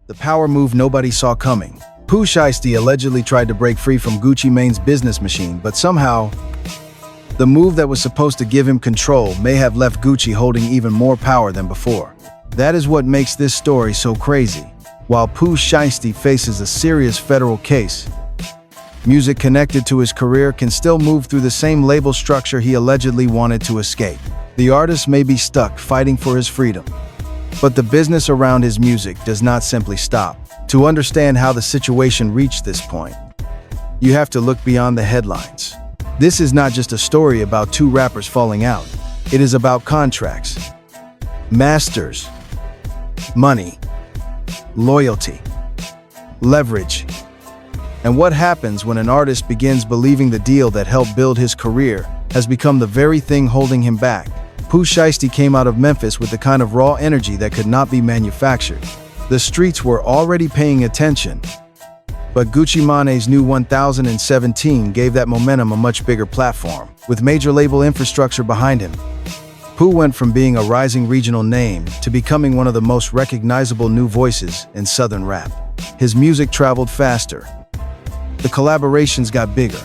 the power move nobody saw coming. Pooh Shiesty allegedly tried to break free from Gucci Mane's business machine, but somehow, the move that was supposed to give him control may have left Gucci holding even more power than before. That is what makes this story so crazy. While Pooh Shiesty faces a serious federal case, music connected to his career can still move through the same label structure he allegedly wanted to escape. The artist may be stuck fighting for his freedom, but the business around his music does not simply stop. To understand how the situation reached this point, you have to look beyond the headlines. This is not just a story about two rappers falling out. It is about contracts, masters, money, loyalty, leverage, and what happens when an artist begins believing the deal that helped build his career has become the very thing holding him back. Pooh Shiesty came out of Memphis with the kind of raw energy that could not be manufactured. The streets were already paying attention, but Gucci Mane's new 1017 gave that momentum a much bigger platform. With major label infrastructure behind him, Pooh went from being a rising regional name to becoming one of the most recognizable new voices in Southern rap. His music traveled faster, the collaborations got bigger,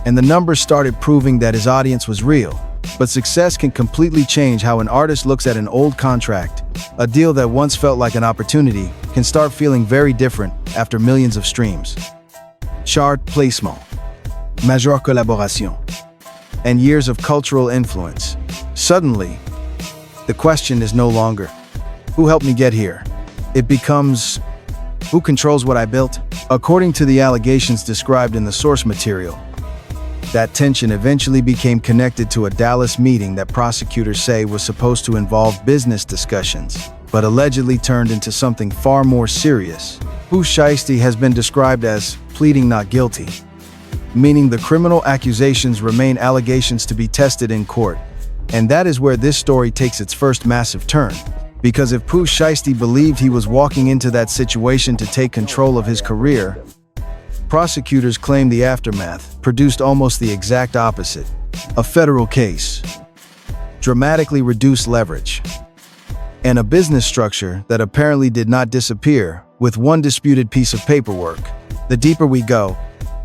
and the numbers started proving that his audience was real. But success can completely change how an artist looks at an old contract. A deal that once felt like an opportunity can start feeling very different after millions of streams, chart placement, majeure collaboration, and years of cultural influence. Suddenly, the question is no longer, who helped me get here? It becomes, who controls what I built? According to the allegations described in the source material, that tension eventually became connected to a Dallas meeting that prosecutors say was supposed to involve business discussions, but allegedly turned into something far more serious. Pooh Shiesty has been described as pleading not guilty, meaning the criminal accusations remain allegations to be tested in court. And that is where this story takes its first massive turn. Because if Pooh Shiesty believed he was walking into that situation to take control of his career, prosecutors claim the aftermath produced almost the exact opposite. A federal case, dramatically reduced leverage, and a business structure that apparently did not disappear with one disputed piece of paperwork. The deeper we go,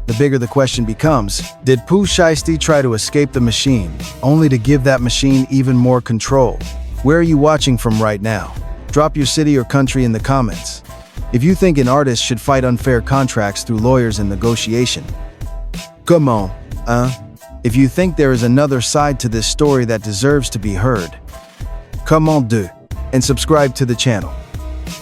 the bigger the question becomes, did Pooh Shiesty try to escape the machine, only to give that machine even more control? Where are you watching from right now? Drop your city or country in the comments. If you think an artist should fight unfair contracts through lawyers and negotiation. Come on, If you think there is another side to this story that deserves to be heard, comment deux, and subscribe to the channel.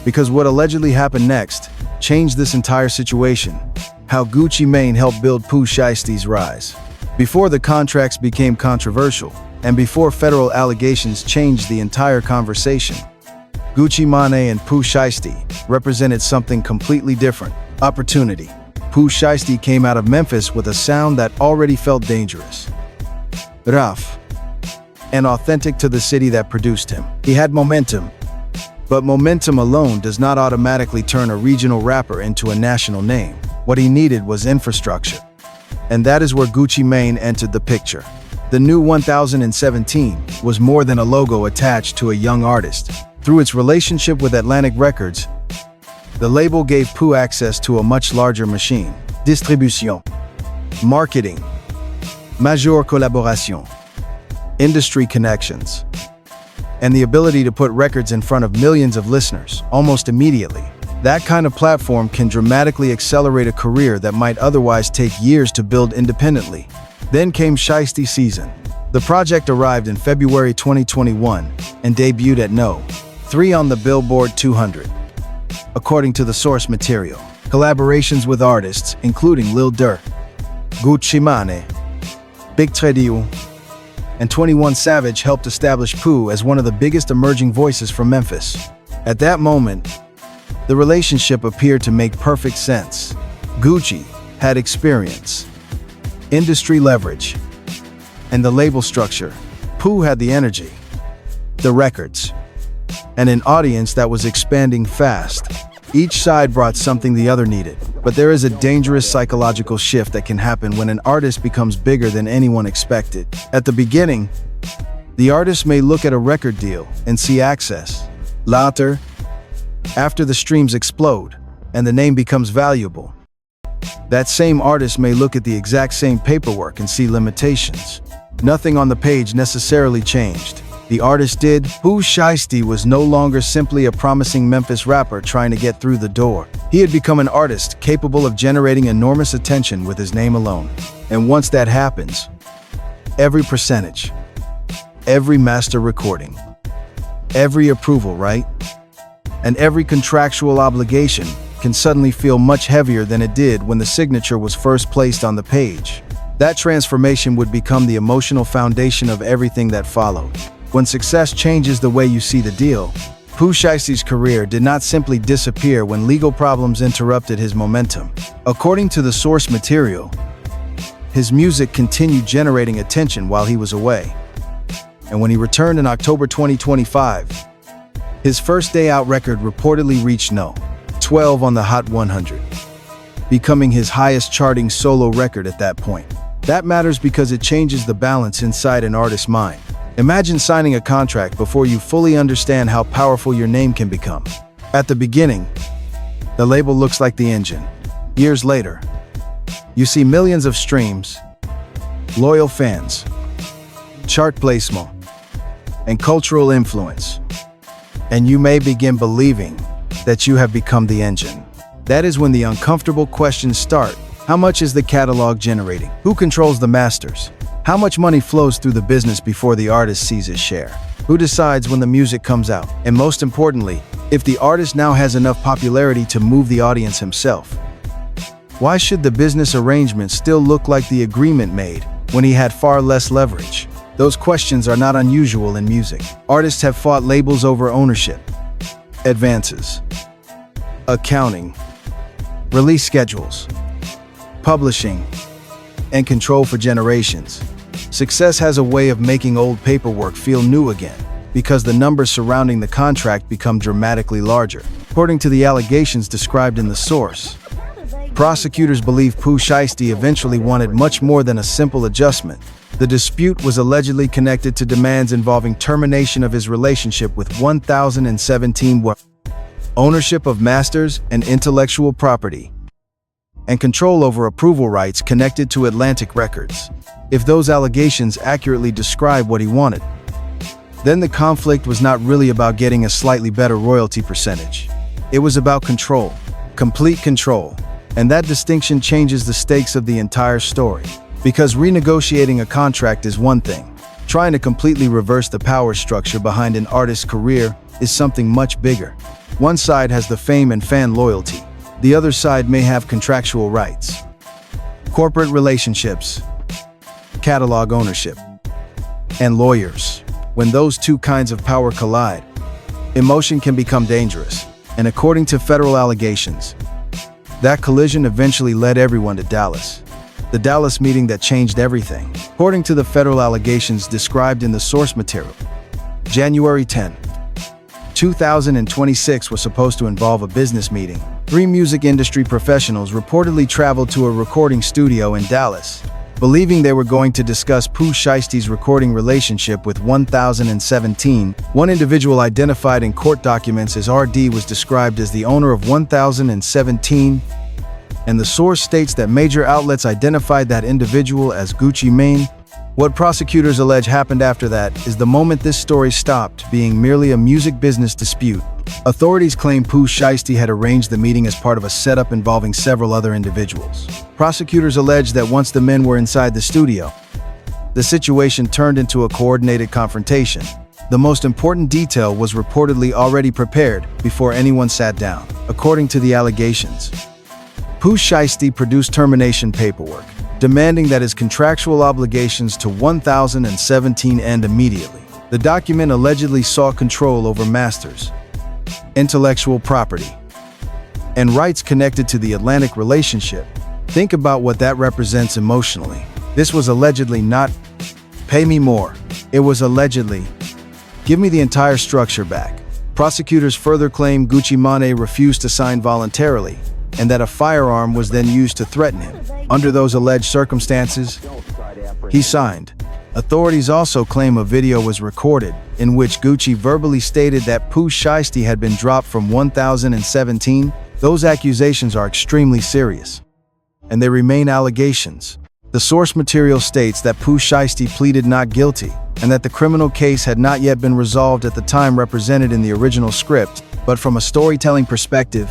Because what allegedly happened next changed this entire situation. How Gucci Mane helped build Pooh Shiesty's rise. Before the contracts became controversial, and before federal allegations changed the entire conversation, Gucci Mane and Pooh Shiesty represented something completely different: opportunity. Pooh Shiesty came out of Memphis with a sound that already felt dangerous, rough, and authentic to the city that produced him. He had momentum, but momentum alone does not automatically turn a regional rapper into a national name. What he needed was infrastructure, and that is where Gucci Mane entered the picture. The new 1017 was more than a logo attached to a young artist. Through its relationship with Atlantic Records, the label gave Pooh access to a much larger machine: distribution, marketing, majeure collaboration, industry connections, and the ability to put records in front of millions of listeners almost immediately. That kind of platform can dramatically accelerate a career that might otherwise take years to build independently. Then came Shiesty Season. The project arrived in February 2021 and debuted at No. 3 on the Billboard 200. According to the source material, collaborations with artists including Lil Durk, Gucci Mane, Big Tradio, and 21 Savage helped establish Pooh as one of the biggest emerging voices from Memphis. At that moment, the relationship appeared to make perfect sense. Gucci had experience, industry leverage, and the label structure. Pooh had the energy, the records, and an audience that was expanding fast. Each side brought something the other needed, but there is a dangerous psychological shift that can happen when an artist becomes bigger than anyone expected. At the beginning, the artist may look at a record deal and see access. Later, After the streams explode, and the name becomes valuable, that same artist may look at the exact same paperwork and see limitations. Nothing on the page necessarily changed. The artist did. Pooh Shiesty was no longer simply a promising Memphis rapper trying to get through the door. He had become an artist capable of generating enormous attention with his name alone. And once that happens, every percentage, every master recording, every approval, right? And every contractual obligation can suddenly feel much heavier than it did when the signature was first placed on the page. That transformation would become the emotional foundation of everything that followed. When success changes the way you see the deal, Pooh Shiesty's career did not simply disappear when legal problems interrupted his momentum. According to the source material, his music continued generating attention while he was away. And when he returned in October 2025, his first day out record reportedly reached No. 12 on the Hot 100, becoming his highest charting solo record at that point. That matters because it changes the balance inside an artist's mind. Imagine signing a contract before you fully understand how powerful your name can become. At the beginning, the label looks like the engine. Years later, you see millions of streams, loyal fans, chart placement, and cultural influence. And you may begin believing that you have become the engine. That is when the uncomfortable questions start. How much is the catalog generating? Who controls the masters? How much money flows through the business before the artist sees his share? Who decides when the music comes out? And most importantly, if the artist now has enough popularity to move the audience himself, why should the business arrangement still look like the agreement made when he had far less leverage? Those questions are not unusual in music. Artists have fought labels over ownership, advances, accounting, release schedules, publishing, and control for generations. Success has a way of making old paperwork feel new again, because the numbers surrounding the contract become dramatically larger. According to the allegations described in the source, prosecutors believe Pooh Shiesty eventually wanted much more than a simple adjustment. The dispute was allegedly connected to demands involving termination of his relationship with 1017, ownership of masters and intellectual property, and control over approval rights connected to Atlantic Records. If those allegations accurately describe what he wanted, then the conflict was not really about getting a slightly better royalty percentage. It was about control, complete control, and that distinction changes the stakes of the entire story. Because renegotiating a contract is one thing, trying to completely reverse the power structure behind an artist's career is something much bigger. One side has the fame and fan loyalty. The other side may have contractual rights, corporate relationships, catalog ownership, and lawyers. When those two kinds of power collide, emotion can become dangerous. And according to federal allegations, that collision eventually led everyone to Dallas. The Dallas meeting that changed everything. According to the federal allegations described in the source material, January 10, 2026 was supposed to involve a business meeting. 3 music industry professionals reportedly traveled to a recording studio in Dallas, believing they were going to discuss Pooh Shiesty's recording relationship with 1017. One individual identified in court documents as RD was described as the owner of 1017, and the source states that major outlets identified that individual as Gucci Mane. What prosecutors allege happened after that is the moment this story stopped being merely a music business dispute. Authorities claim Pooh Shiesty had arranged the meeting as part of a setup involving several other individuals. Prosecutors allege that once the men were inside the studio, the situation turned into a coordinated confrontation. The most important detail was reportedly already prepared before anyone sat down. According to the allegations, Pooh Shiesty produced termination paperwork, demanding that his contractual obligations to 1017 end immediately. The document allegedly sought control over masters, intellectual property, and rights connected to the Atlantic relationship. Think about what that represents emotionally. This was allegedly not, "Pay me more." It was allegedly, "Give me the entire structure back." Prosecutors further claim Gucci Mane refused to sign voluntarily, and that a firearm was then used to threaten him. Under those alleged circumstances, he signed. Authorities also claim a video was recorded in which Gucci verbally stated that Pooh Shiesty had been dropped from 1017. Those accusations are extremely serious, and they remain allegations. The source material states that Pooh Shiesty pleaded not guilty, and that the criminal case had not yet been resolved at the time represented in the original script. But from a storytelling perspective,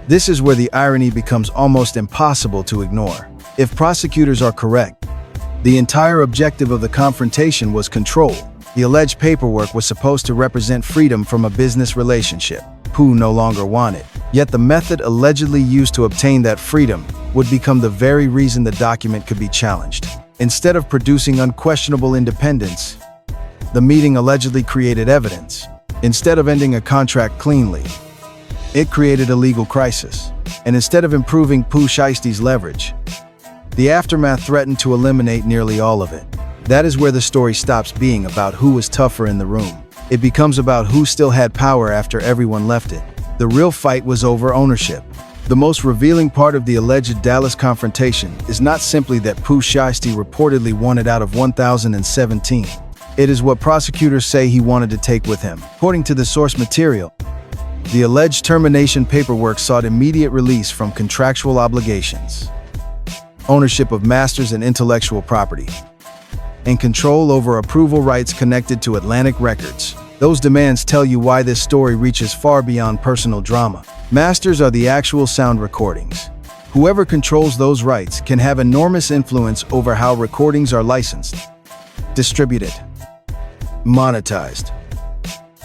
this is where the irony becomes almost impossible to ignore. If prosecutors are correct, the entire objective of the confrontation was control. The alleged paperwork was supposed to represent freedom from a business relationship Pooh no longer wanted. Yet the method allegedly used to obtain that freedom would become the very reason the document could be challenged. Instead of producing unquestionable independence, the meeting allegedly created evidence. Instead of ending a contract cleanly, it created a legal crisis. And instead of improving Pooh Shiesty's leverage, the aftermath threatened to eliminate nearly all of it. That is where the story stops being about who was tougher in the room. It becomes about who still had power after everyone left it. The real fight was over ownership. The most revealing part of the alleged Dallas confrontation is not simply that Pooh Shiesty reportedly wanted out of 1017. It is what prosecutors say he wanted to take with him. According to the source material, the alleged termination paperwork sought immediate release from contractual obligations, ownership of masters and intellectual property, and control over approval rights connected to Atlantic Records. Those demands tell you why this story reaches far beyond personal drama. Masters are the actual sound recordings. Whoever controls those rights can have enormous influence over how recordings are licensed, distributed, monetized,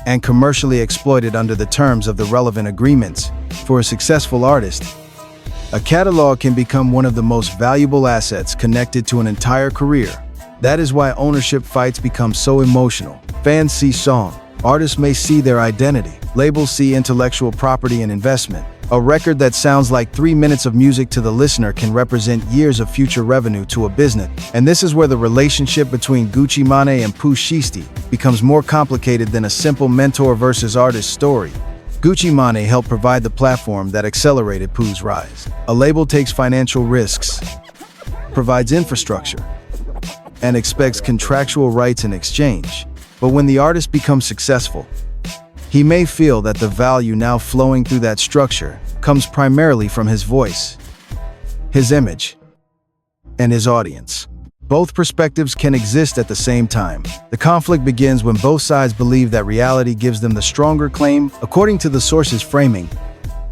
and commercially exploited under the terms of the relevant agreements. For a successful artist, a catalog can become one of the most valuable assets connected to an entire career. That is why ownership fights become so emotional. Fans see song, artists may see their identity, labels see intellectual property and investment. A record that sounds like 3 minutes of music to the listener can represent years of future revenue to a business. And this is where the relationship between Gucci Mane and Pooh Shiesty becomes more complicated than a simple mentor versus artist story. Gucci Mane helped provide the platform that accelerated Pooh's rise. A label takes financial risks, provides infrastructure, and expects contractual rights in exchange. But when the artist becomes successful, he may feel that the value now flowing through that structure comes primarily from his voice, his image, and his audience. Both perspectives can exist at the same time. The conflict begins when both sides believe that reality gives them the stronger claim. According to the source's framing,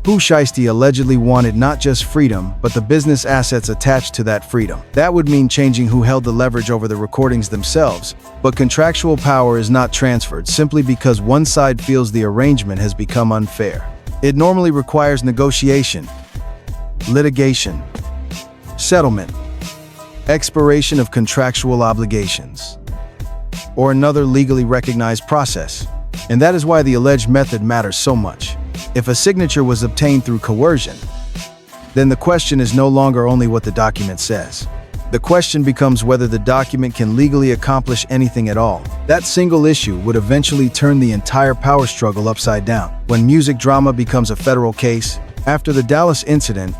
Pooh Shiesty allegedly wanted not just freedom, but the business assets attached to that freedom. That would mean changing who held the leverage over the recordings themselves, but contractual power is not transferred simply because one side feels the arrangement has become unfair. It normally requires negotiation, litigation, settlement, expiration of contractual obligations, or another legally recognized process. And that is why the alleged method matters so much. If a signature was obtained through coercion, then the question is no longer only what the document says. The question becomes whether the document can legally accomplish anything at all. That single issue would eventually turn the entire power struggle upside down. When music drama becomes a federal case, after the Dallas incident,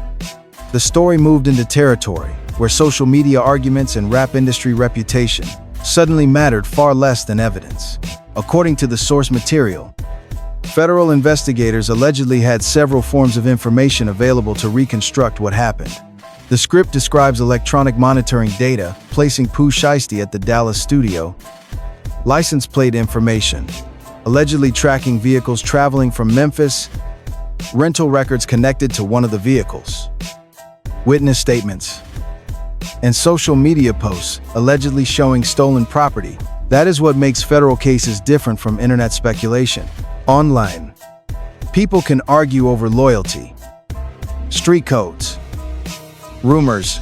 the story moved into territory where social media arguments and rap industry reputation suddenly mattered far less than evidence. According to the source material, federal investigators allegedly had several forms of information available to reconstruct what happened. The script describes electronic monitoring data, placing Pooh Shiesty at the Dallas studio, license plate information, allegedly tracking vehicles traveling from Memphis, rental records connected to one of the vehicles, witness statements, and social media posts allegedly showing stolen property. That is what makes federal cases different from internet speculation. Online, people can argue over loyalty, street codes, rumors,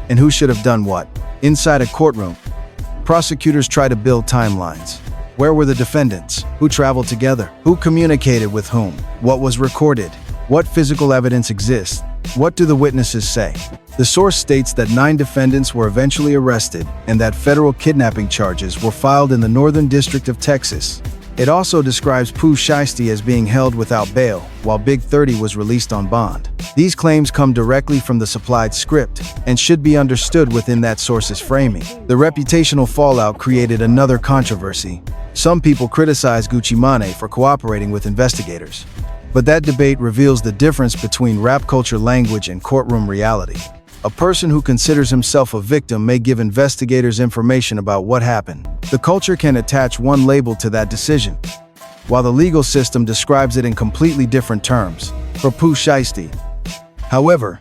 and who should have done what. Inside a courtroom, prosecutors try to build timelines. Where were the defendants? Who traveled together? Who communicated with whom? What was recorded? What physical evidence exists? What do the witnesses say? The source states that 9 defendants were eventually arrested and that federal kidnapping charges were filed in the Northern District of Texas. It also describes Pooh Shiesty as being held without bail, while Big 30 was released on bond. These claims come directly from the supplied script and should be understood within that source's framing. The reputational fallout created another controversy. Some people criticize Gucci Mane for cooperating with investigators. But that debate reveals the difference between rap culture language and courtroom reality. A person who considers himself a victim may give investigators information about what happened. The culture can attach one label to that decision, while the legal system describes it in completely different terms. For Pooh Shiesty, however,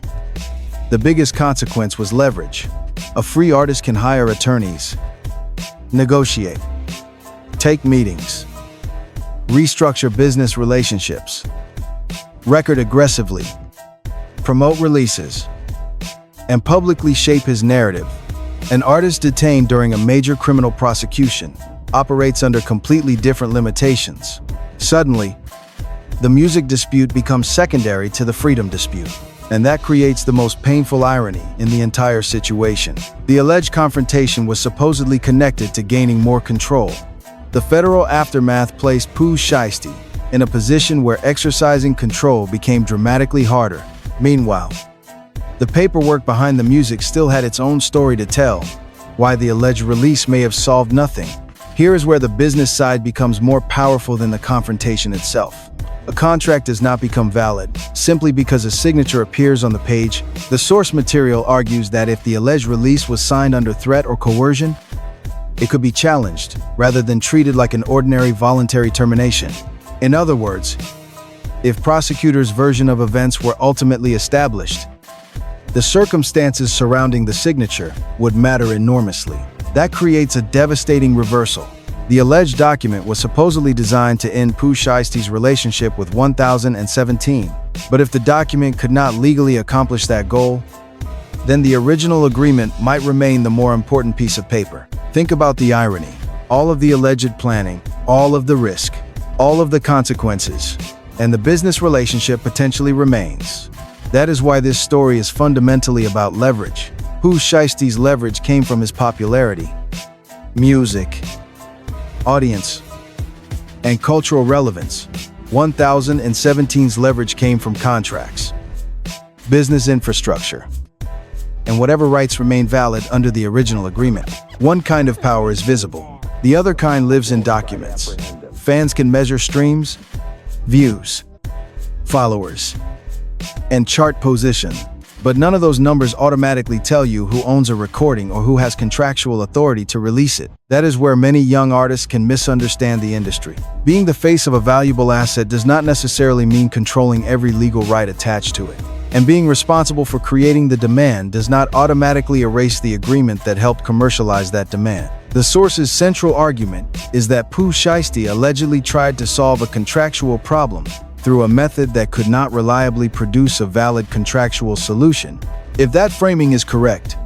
the biggest consequence was leverage. A free artist can hire attorneys, negotiate, take meetings, restructure business relationships, record aggressively, promote releases, and publicly shape his narrative. An artist detained during a major criminal prosecution operates under completely different limitations. Suddenly, the music dispute becomes secondary to the freedom dispute, and that creates the most painful irony in the entire situation. The alleged confrontation was supposedly connected to gaining more control. The federal aftermath placed Pooh Shiesty in a position where exercising control became dramatically harder. Meanwhile, the paperwork behind the music still had its own story to tell, why the alleged release may have solved nothing. Here is where the business side becomes more powerful than the confrontation itself. A contract does not become valid simply because a signature appears on the page. The source material argues that if the alleged release was signed under threat or coercion, it could be challenged rather than treated like an ordinary voluntary termination. In other words, if prosecutors' version of events were ultimately established, the circumstances surrounding the signature would matter enormously. That creates a devastating reversal. The alleged document was supposedly designed to end Pooh Shiesty's relationship with 1017. But if the document could not legally accomplish that goal, then the original agreement might remain the more important piece of paper. Think about the irony. All of the alleged planning, all of the risk, all of the consequences, and the business relationship potentially remains. That is why this story is fundamentally about leverage. Pooh Shiesty's leverage came from his popularity, music, audience, and cultural relevance. 1017's leverage came from contracts, business infrastructure, and whatever rights remain valid under the original agreement. One kind of power is visible. The other kind lives in documents. Fans can measure streams, views, followers, and chart position. But none of those numbers automatically tell you who owns a recording or who has contractual authority to release it. That is where many young artists can misunderstand the industry. Being the face of a valuable asset does not necessarily mean controlling every legal right attached to it. And being responsible for creating the demand does not automatically erase the agreement that helped commercialize that demand. The source's central argument is that Pooh Shiesty allegedly tried to solve a contractual problem through a method that could not reliably produce a valid contractual solution. If that framing is correct,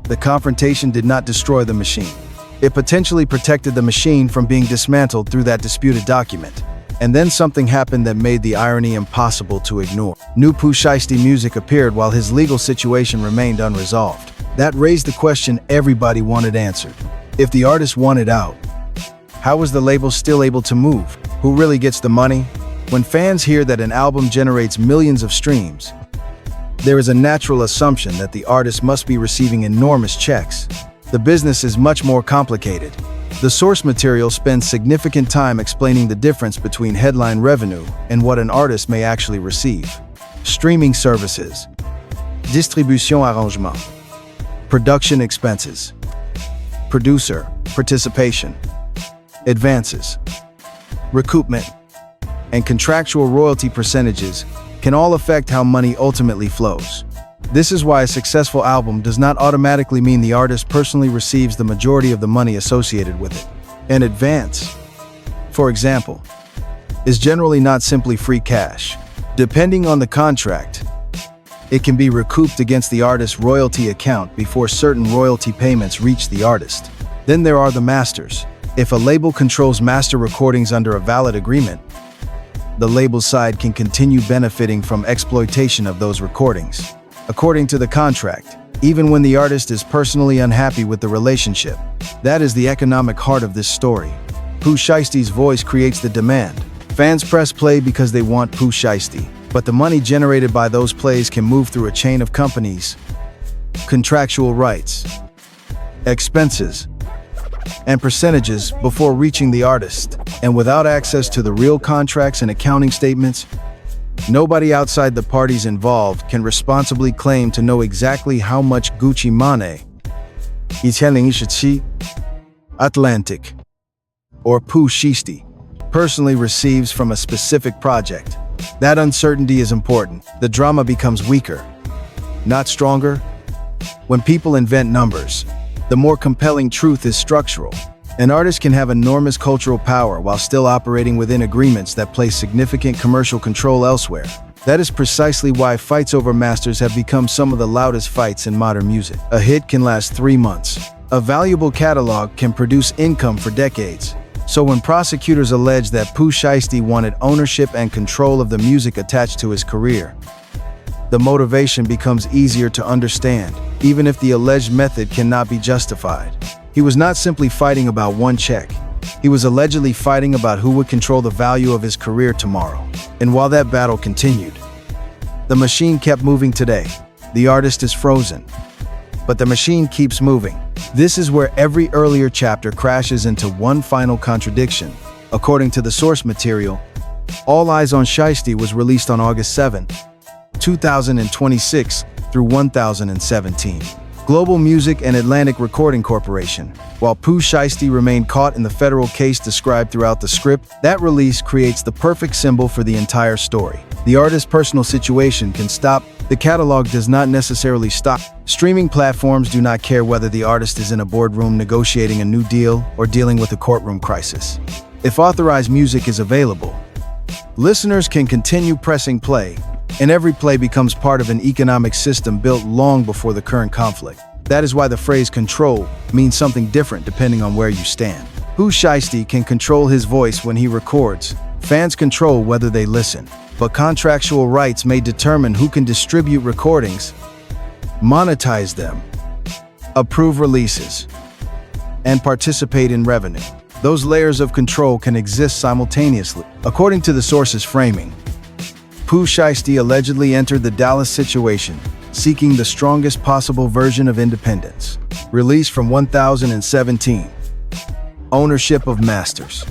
the confrontation did not destroy the machine. It potentially protected the machine from being dismantled through that disputed document. And then something happened that made the irony impossible to ignore. New Pooh Shiesty music appeared while his legal situation remained unresolved. That raised the question everybody wanted answered. If the artist wanted out, how was the label still able to move? Who really gets the money? When fans hear that an album generates millions of streams, there is a natural assumption that the artist must be receiving enormous checks. The business is much more complicated. The source material spends significant time explaining the difference between headline revenue and what an artist may actually receive. Streaming services, distribution arrangement, production expenses, producer participation, advances, recoupment, and contractual royalty percentages can all affect how money ultimately flows. This is why a successful album does not automatically mean the artist personally receives the majority of the money associated with it. An advance, for example, is generally not simply free cash. Depending on the contract, it can be recouped against the artist's royalty account before certain royalty payments reach the artist. Then there are the masters. If a label controls master recordings under a valid agreement, the label side can continue benefiting from exploitation of those recordings. According to the contract, even when the artist is personally unhappy with the relationship. That is the economic heart of this story. Pooh Shiesty's voice creates the demand. Fans press play because they want Pooh Shiesty. But the money generated by those plays can move through a chain of companies, contractual rights, expenses, and percentages before reaching the artist. And without access to the real contracts and accounting statements, nobody outside the parties involved can responsibly claim to know exactly how much Gucci Mane, Atlantic, or Pooh Shiesty personally receives from a specific project. That uncertainty is important. The drama becomes weaker, not stronger. When people invent numbers, the more compelling truth is structural. An artist can have enormous cultural power while still operating within agreements that place significant commercial control elsewhere. That is precisely why fights over masters have become some of the loudest fights in modern music. A hit can last 3 months. A valuable catalog can produce income for decades. So when prosecutors allege that Pooh Shiesty wanted ownership and control of the music attached to his career, the motivation becomes easier to understand, even if the alleged method cannot be justified. He was not simply fighting about one check. He was allegedly fighting about who would control the value of his career tomorrow. And while that battle continued, the machine kept moving today. The artist is frozen, but the machine keeps moving. This is where every earlier chapter crashes into one final contradiction. According to the source material, All Eyes on Shiesty was released on August 7, 2026 through 1017. Global Music and Atlantic Recording Corporation. While Pooh Shiesty remained caught in the federal case described throughout the script, that release creates the perfect symbol for the entire story. The artist's personal situation can stop. The catalog does not necessarily stop. Streaming platforms do not care whether the artist is in a boardroom negotiating a new deal or dealing with a courtroom crisis. If authorized music is available, listeners can continue pressing play, and every play becomes part of an economic system built long before the current conflict. That is why the phrase control means something different depending on where you stand. Pooh Shiesty can control his voice when he records. Fans control whether they listen. But contractual rights may determine who can distribute recordings, monetize them, approve releases, and participate in revenue. Those layers of control can exist simultaneously. According to the source's framing, Pooh Shiesty allegedly entered the Dallas situation, seeking the strongest possible version of independence. Released from 1017. Ownership of masters.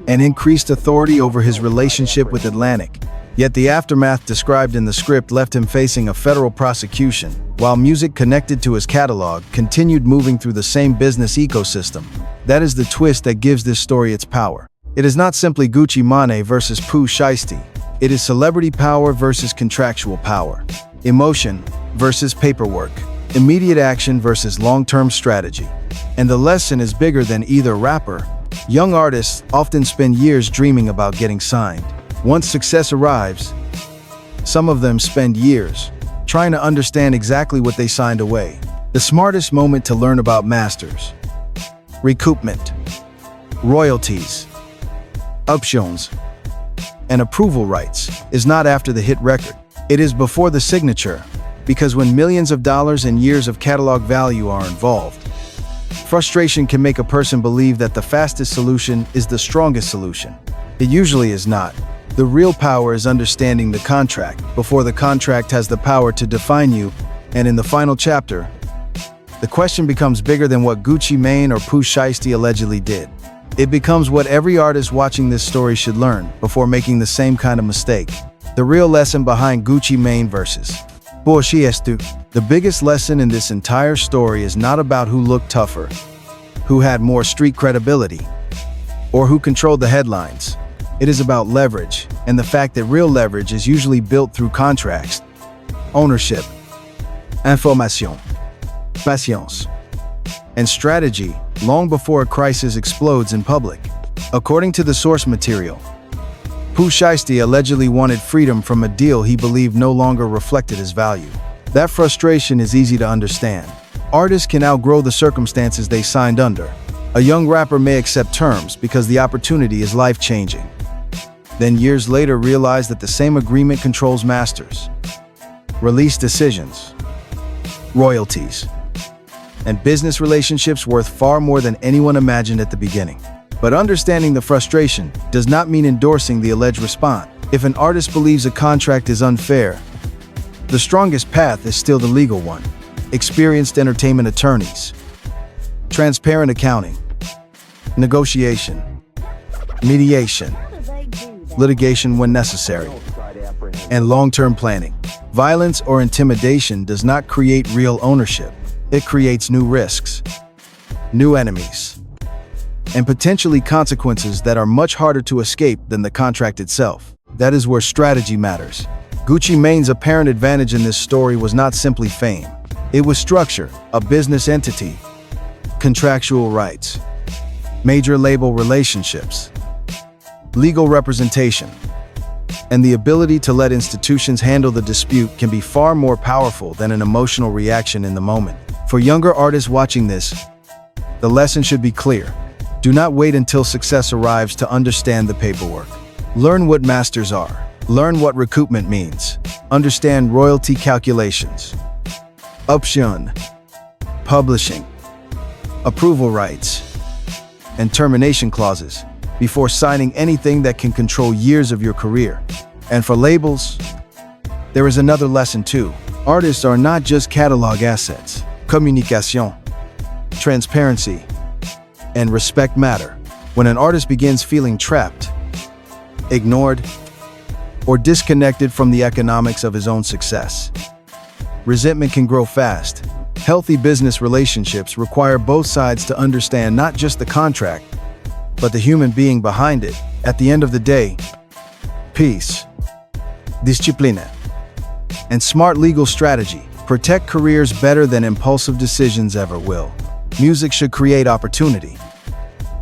And increased authority over his relationship with Atlantic. Yet the aftermath described in the script left him facing a federal prosecution, while music connected to his catalog continued moving through the same business ecosystem. That is the twist that gives this story its power. It is not simply Gucci Mane versus Pooh Shiesty. It is celebrity power versus contractual power, emotion versus paperwork, immediate action versus long-term strategy. And the lesson is bigger than either rapper. Young artists often spend years dreaming about getting signed. Once success arrives, some of them spend years trying to understand exactly what they signed away. The smartest moment to learn about masters, recoupment, royalties, options, and approval rights is not after the hit record. It is before the signature, because when millions of dollars and years of catalog value are involved, frustration can make a person believe that the fastest solution is the strongest solution. It usually is not. The real power is understanding the contract before the contract has the power to define you. And in the final chapter, the question becomes bigger than what Gucci Mane or Pooh Shiesty allegedly did. It becomes what every artist watching this story should learn before making the same kind of mistake. The real lesson behind Gucci Mane versus Pooh Shiesty. The biggest lesson in this entire story is not about who looked tougher, who had more street credibility, or who controlled the headlines. It is about leverage, and the fact that real leverage is usually built through contracts, ownership, information, patience, and strategy long before a crisis explodes in public. According to the source material, Pooh Shiesty allegedly wanted freedom from a deal he believed no longer reflected his value. That frustration is easy to understand. Artists can outgrow the circumstances they signed under. A young rapper may accept terms because the opportunity is life-changing. Then years later realize that the same agreement controls masters, release decisions, royalties, and business relationships worth far more than anyone imagined at the beginning. But understanding the frustration does not mean endorsing the alleged response. If an artist believes a contract is unfair, the strongest path is still the legal one. Experienced entertainment attorneys, transparent accounting, negotiation, mediation, litigation when necessary, and long-term planning. Violence or intimidation does not create real ownership. It creates new risks, new enemies, and potentially consequences that are much harder to escape than the contract itself. That is where strategy matters. Gucci Mane's apparent advantage in this story was not simply fame. It was structure, a business entity, contractual rights, major label relationships, legal representation, and the ability to let institutions handle the dispute can be far more powerful than an emotional reaction in the moment. For younger artists watching this, the lesson should be clear. Do not wait until success arrives to understand the paperwork. Learn what masters are. Learn what recoupment means. Understand royalty calculations, option, publishing, approval rights, and termination clauses before signing anything that can control years of your career. And for labels, there is another lesson too. Artists are not just catalog assets. Communication, transparency, and respect matter. When an artist begins feeling trapped, ignored, or disconnected from the economics of his own success, resentment can grow fast. Healthy business relationships require both sides to understand not just the contract, but the human being behind it. At the end of the day, peace, disciplina, and smart legal strategy protect careers better than impulsive decisions ever will. Music should create opportunity,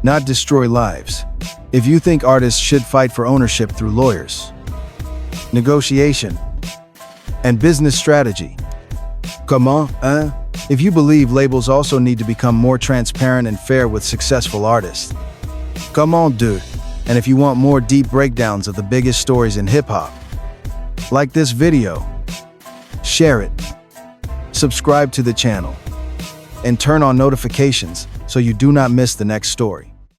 not destroy lives. If you think artists should fight for ownership through lawyers, negotiation, and business strategy, come on, If you believe labels also need to become more transparent and fair with successful artists, come on, dude. And if you want more deep breakdowns of the biggest stories in hip-hop, like this video, share it, subscribe to the channel, and turn on notifications so you do not miss the next story.